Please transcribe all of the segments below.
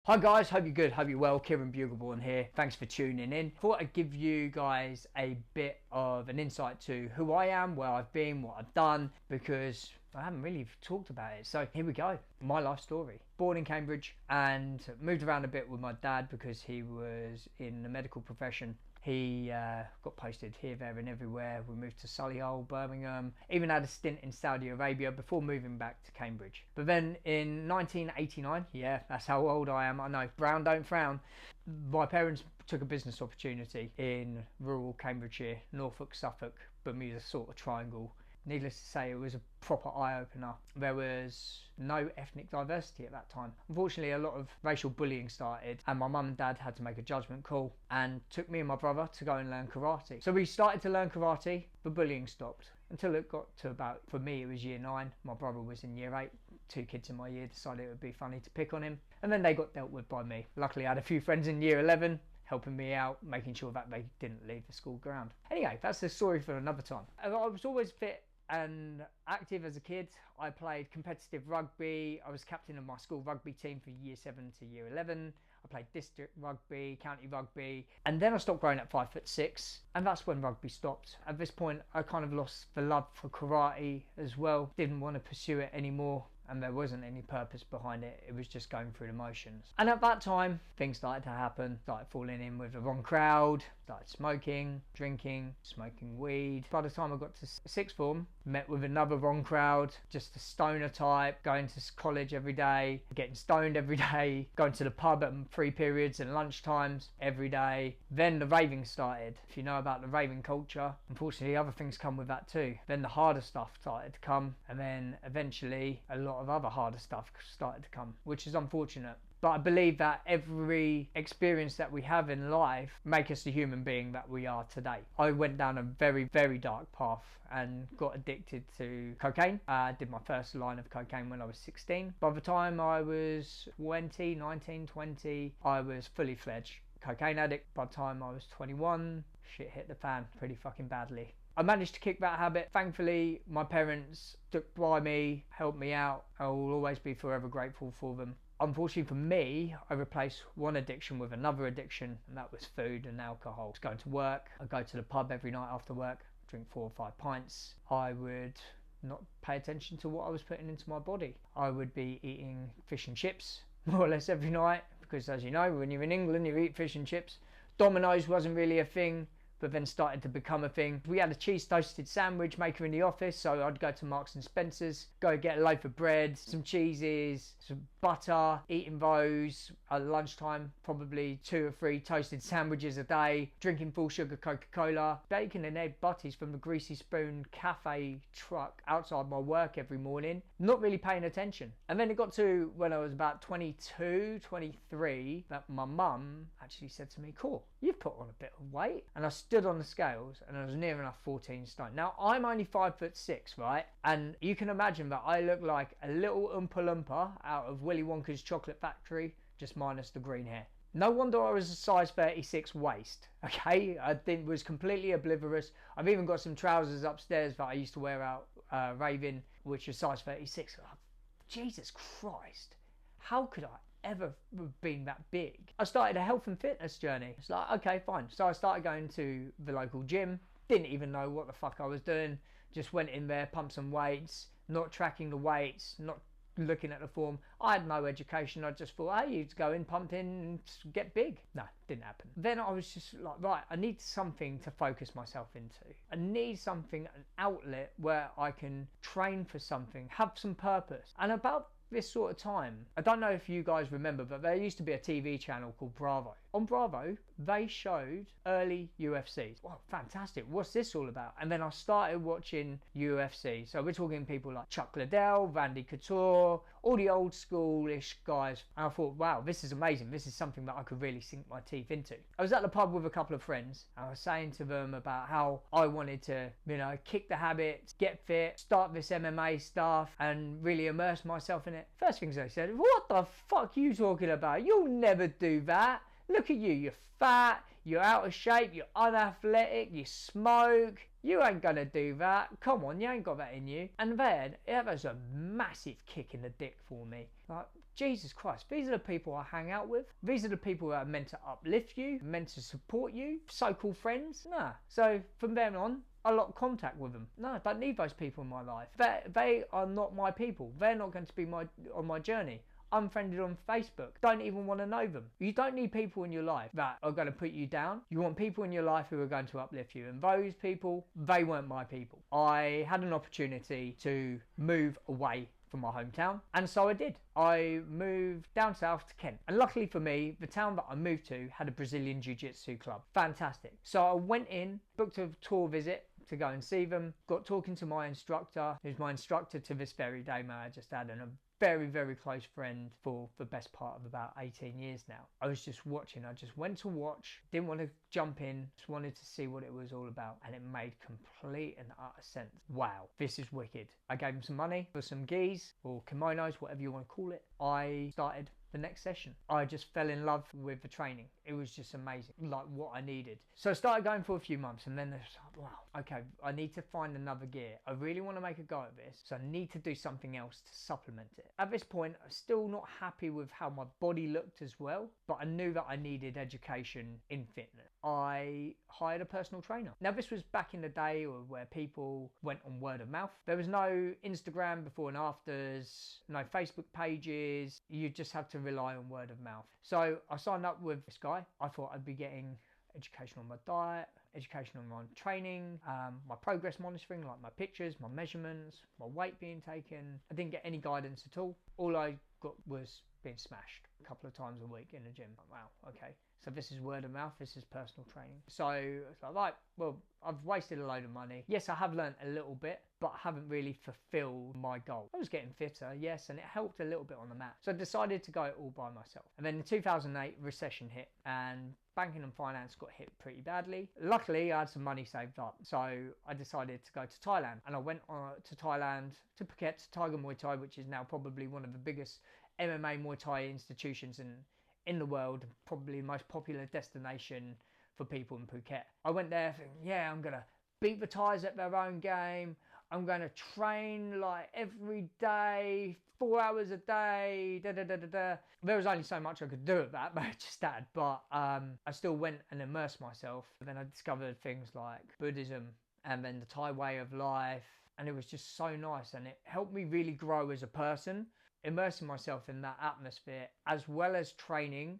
Hi guys, hope you're good, hope you're well. Kieran Bugleborn here. Thanks for tuning in. Thought I'd give you guys a bit of an insight to who I am, where I've been, what I've done, because I haven't really talked about it. So here we go. My life story. Born in Cambridge and moved around a bit with my dad because he was in the medical profession. He got posted here, there and everywhere. We moved to Solihull, Birmingham, even had a stint in Saudi Arabia before moving back to Cambridge. But then in 1989, yeah, that's how old I am, I know, brown don't frown, my parents took a business opportunity in rural Cambridgeshire, Norfolk, Suffolk, Bermuda sort of triangle. Needless to say, it was a proper eye-opener. There was no ethnic diversity at that time. Unfortunately, a lot of racial bullying started, and my mum and dad had to make a judgment call and took me and my brother to go and learn karate. So we started to learn karate, but bullying stopped until it got to about, for me it was year 9, my brother was in year 8. 2 kids in my year decided it would be funny to pick on him, and then they got dealt with by me. Luckily I had a few friends in year 11 helping me out, making sure that they didn't leave the school ground. Anyway, that's the story for another time. I was always fit and active as a kid. I played competitive rugby. I was captain of my school rugby team for year 7 to year 11. I played district rugby, county rugby, and then I stopped growing at 5'6", and that's when rugby stopped. At this point I kind of lost the love for karate as well, didn't want to pursue it anymore, and there wasn't any purpose behind it. It was just going through the motions. And at that time things started to happen. Started falling in with the wrong crowd, started smoking, drinking, smoking weed. By the time I got to sixth form, met with another wrong crowd, just a stoner type, going to college every day, getting stoned every day, going to the pub at free periods and lunch times every day. Then the raving started. If you know about the raving culture, unfortunately other things come with that too. Then the harder stuff started to come, and then eventually a lot of other harder stuff started to come, which is unfortunate. But I believe that every experience that we have in life make us the human being that we are today. I went down a very, very dark path and got addicted to cocaine. I did my first line of cocaine when I was 16. By the time I was 19, 20, I was fully fledged cocaine addict. By the time I was 21, shit hit the fan pretty fucking badly. I managed to kick that habit. Thankfully, my parents stuck by me, helped me out. I will always be forever grateful for them. Unfortunately for me, I replaced one addiction with another addiction, and that was food and alcohol. I was going to work, I'd go to the pub every night after work, drink 4 or 5 pints. I would not pay attention to what I was putting into my body. I would be eating fish and chips more or less every night, because as you know, when you're in England you eat fish and chips. Domino's wasn't really a thing, but then started to become a thing. We had a cheese toasted sandwich maker in the office, so I'd go to Marks and Spencer's, go get a loaf of bread, some cheeses, some butter, eating those at lunchtime, probably 2 or 3 toasted sandwiches a day, drinking full sugar Coca-Cola, bacon and egg butties from the Greasy Spoon cafe truck outside my work every morning, not really paying attention. And then it got to when I was about 22, 23, that my mum actually said to me, "Cool, you've put on a bit of weight." And I stood on the scales and I was near enough 14 stone. Now I'm only 5'6", right? And you can imagine that I look like a little Oompa Loompa out of Willy Wonka's chocolate factory, just minus the green hair. No wonder I was a size 36 waist, okay? I was completely oblivious. I've even got some trousers upstairs that I used to wear out raving, which are size 36. Oh, Jesus Christ, how could I ever been that big? I started a health and fitness journey. It's like, okay, fine. So I started going to the local gym, didn't even know what the fuck I was doing, just went in there, pumped some weights, not tracking the weights, not looking at the form. I had no education. I just thought, hey, you go in, pump in and get big. No, didn't happen. Then I was just like, right, I need something to focus myself into. I need something, an outlet where I can train for something, have some purpose. And about this sort of time, I don't know if you guys remember, but there used to be a TV channel called Bravo. On Bravo, they showed early UFC. Wow, fantastic. What's this all about? And then I started watching UFC. So we're talking people like Chuck Liddell, Randy Couture, all the old schoolish guys. And I thought, wow, this is amazing. This is something that I could really sink my teeth into. I was at the pub with a couple of friends, and I was saying to them about how I wanted to, kick the habit, get fit, start this MMA stuff, and really immerse myself in it. First things they said, what the fuck are you talking about? You'll never do that. Look at you, you're fat, you're out of shape, you're unathletic, you smoke, you ain't gonna do that, come on, you ain't got that in you. And then, it was a massive kick in the dick for me. Like, Jesus Christ, these are the people I hang out with. These are the people that are meant to uplift you, meant to support you, so-called friends. Nah. So from then on, I lost contact with them. No, I don't need those people in my life. They are not my people. They're not going to be on my journey. Unfriended on Facebook. Don't even want to know them. You don't need people in your life that are going to put you down. You want people in your life who are going to uplift you. And those people, they weren't my people. I had an opportunity to move away from my hometown, and so I did. I moved down south to Kent, and luckily for me, the town that I moved to had a Brazilian Jiu-Jitsu club. Fantastic. So I went in, booked a tour visit to go and see them, got talking to my instructor, who's my instructor to this very day, man. I just had a very, very close friend for the best part of about 18 years now. I was just watching. I just went to watch, didn't want to jump in, just wanted to see what it was all about, and it made complete and utter sense. Wow, this is wicked. I gave him some money for some gis or kimonos, whatever you want to call it. I started the next session. I just fell in love with the training. It was just amazing, like what I needed. So I started going for a few months, and then there's like, wow, okay, I need to find another gear. I really want to make a go at this, so I need to do something else to supplement it. At this point, I'm still not happy with how my body looked as well, but I knew that I needed education in fitness. I hired a personal trainer. Now this was back in the day where people went on word of mouth. There was no Instagram before and afters, no Facebook pages. You just have to rely on word of mouth. So I signed up with this guy. I thought I'd be getting education on my diet, education on my training, my progress monitoring, like my pictures, my measurements, my weight being taken. I didn't get any guidance at all. All I got was being smashed a couple of times a week in the gym. Wow, okay. So this is word of mouth, this is personal training. So it's like, right, well, I've wasted a load of money. Yes, I have learned a little bit, but I haven't really fulfilled my goal. I was getting fitter, yes, and it helped a little bit on the mat. So I decided to go it all by myself. And then in 2008, recession hit, and banking and finance got hit pretty badly. Luckily, I had some money saved up, so I decided to go to Thailand. And I went to Thailand, to Phuket, Tiger Muay Thai, which is now probably one of the biggest MMA Muay Thai institutions in the world, probably the most popular destination for people in Phuket. I went there thinking, yeah, I'm going to beat the Thais at their own game. I'm going to train like every day, 4 hours a day, There was only so much I could do at that, but I just had. But I still went and immersed myself. And then I discovered things like Buddhism and then the Thai way of life. And it was just so nice. And it helped me really grow as a person, immersing myself in that atmosphere, as well as training,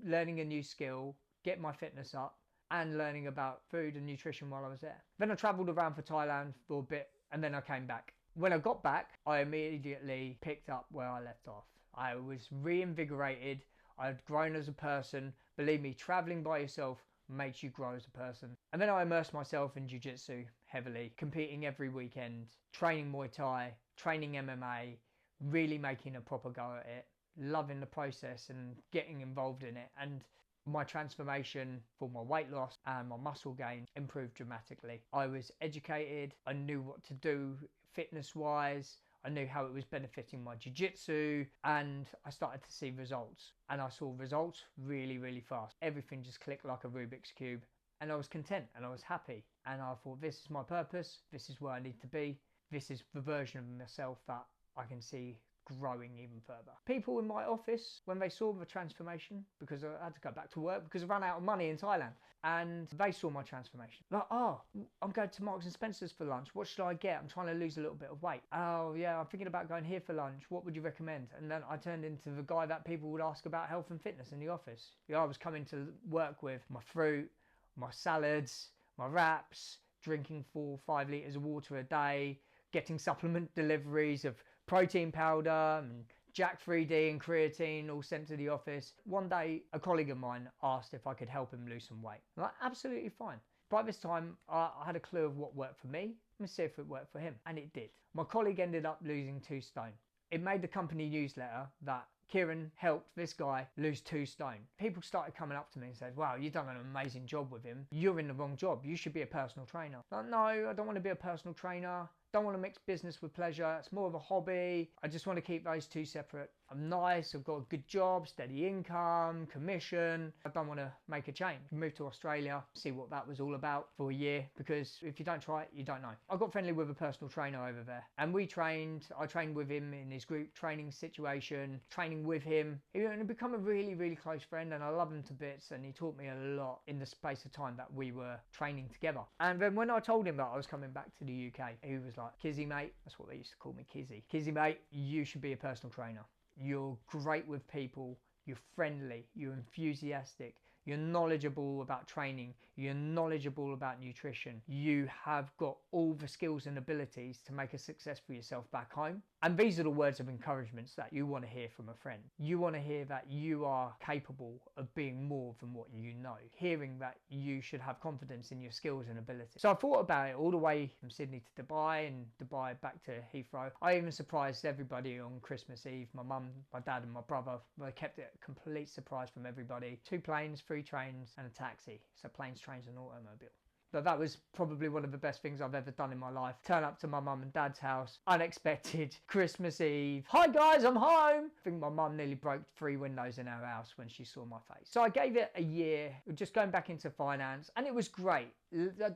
learning a new skill, get my fitness up, and learning about food and nutrition while I was there. Then I travelled around for Thailand for a bit, and then I came back. When I got back, I immediately picked up where I left off. I was reinvigorated. I had grown as a person. Believe me, travelling by yourself makes you grow as a person. And then I immersed myself in Jiu-Jitsu heavily, competing every weekend, training Muay Thai, training MMA, really making a proper go at it, loving the process and getting involved in it. And my transformation for my weight loss and my muscle gain improved dramatically. I was educated, I knew what to do fitness wise, I knew how it was benefiting my jiu-jitsu, and I started to see results. And I saw results really, really fast. Everything just clicked like a Rubik's Cube, and I was content and I was happy. And I thought, this is my purpose, this is where I need to be, this is the version of myself that I can see growing even further. People in my office, when they saw the transformation, because I had to go back to work because I ran out of money in Thailand, and they saw my transformation. Like, oh, I'm going to Marks and Spencer's for lunch. What should I get? I'm trying to lose a little bit of weight. Oh yeah, I'm thinking about going here for lunch. What would you recommend? And then I turned into the guy that people would ask about health and fitness in the office. Yeah, I was coming to work with my fruit, my salads, my wraps, drinking 4 or 5 litres of water a day, getting supplement deliveries of protein powder and Jack 3D and creatine all sent to the office. One day, a colleague of mine asked if I could help him lose some weight. I'm like, absolutely fine. By this time, I had a clue of what worked for me. Let's see if it worked for him. And it did. My colleague ended up losing 2 stone. It made the company newsletter that Kieran helped this guy lose 2 stone. People started coming up to me and said, wow, you've done an amazing job with him. You're in the wrong job. You should be a personal trainer. Like, no, I don't want to be a personal trainer. Don't want to mix business with pleasure. It's more of a hobby. I just want to keep those 2 separate. I'm nice, I've got a good job, steady income, commission. I don't want to make a change. Moved to Australia, see what that was all about for a year, because if you don't try it, you don't know. I got friendly with a personal trainer over there, and I trained with him in his group training situation, training with him. He become a really, really close friend, and I love him to bits, and he taught me a lot in the space of time that we were training together. And then when I told him that I was coming back to the UK, he was like, Kizzy mate, that's what they used to call me, Kizzy. Kizzy mate, you should be a personal trainer. You're great with people, you're friendly, you're enthusiastic, you're knowledgeable about training, you're knowledgeable about nutrition. You have got all the skills and abilities to make a success for yourself back home. And these are the words of encouragement that you want to hear from a friend. You want to hear that you are capable of being more than what you know. Hearing that you should have confidence in your skills and abilities. So I thought about it all the way from Sydney to Dubai and Dubai back to Heathrow. I even surprised everybody on Christmas Eve. My mum, my dad and my brother. They kept it a complete surprise from everybody. 2 planes, 3 trains and a taxi. So planes, trains and automobile. But that was probably one of the best things I've ever done in my life. Turn up to my mum and dad's house, unexpected, Christmas Eve. Hi guys, I'm home. I think my mum nearly broke 3 windows in her house when she saw my face. So I gave it a year, just going back into finance, and it was great.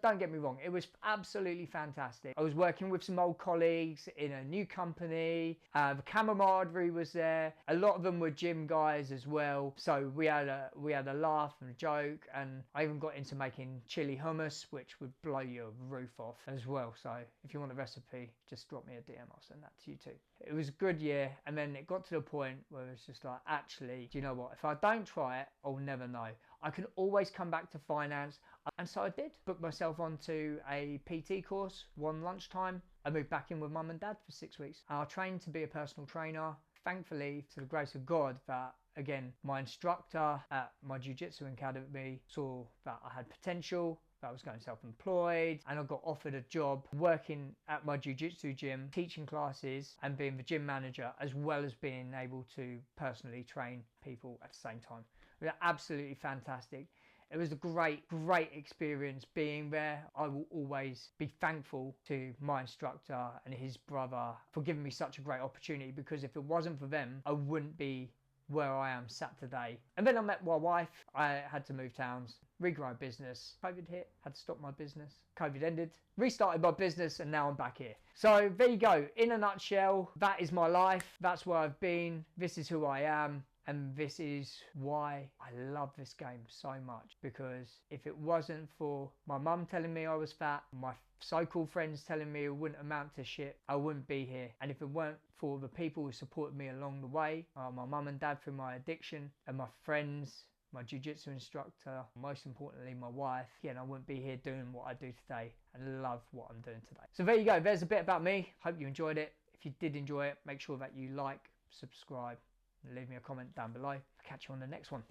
Don't get me wrong, it was absolutely fantastic. I was working with some old colleagues in a new company. The camaraderie was there. A lot of them were gym guys as well. So we had a laugh and a joke, and I even got into making chili hummus, which would blow your roof off as well. So if you want a recipe, just drop me a DM, I'll send that to you too. It was a good year, and then it got to the point where it's just like, actually, do you know what? If I don't try it, I'll never know. I can always come back to finance. And so I did. Booked myself onto a PT course one lunchtime. I moved back in with mum and dad for 6 weeks. I trained to be a personal trainer. Thankfully, to the grace of God, that again, my instructor at my jiu-jitsu academy saw that I had potential, that I was going self-employed, and I got offered a job working at my jiu-jitsu gym, teaching classes and being the gym manager, as well as being able to personally train people at the same time. It was absolutely fantastic. It was a great experience being there. I will always be thankful to my instructor and his brother for giving me such a great opportunity, because if it wasn't for them, I wouldn't be where I am sat today. And then I met my wife. I had to move towns, regrow business. COVID hit, had to stop my business. COVID ended, restarted my business, and now I'm back here. So there you go. In a nutshell, that is my life. That's where I've been. This is who I am. And this is why I love this game so much, because if it wasn't for my mum telling me I was fat, my so-called friends telling me it wouldn't amount to shit, I wouldn't be here. And if it weren't for the people who supported me along the way, my mum and dad through my addiction, and my friends, my jiu-jitsu instructor, most importantly my wife, and I wouldn't be here doing what I do today and love what I'm doing today. So there you go, there's a bit about me. Hope you enjoyed it. If you did enjoy it, make sure that you like, subscribe, and leave me a comment down below. I'll catch you on the next one.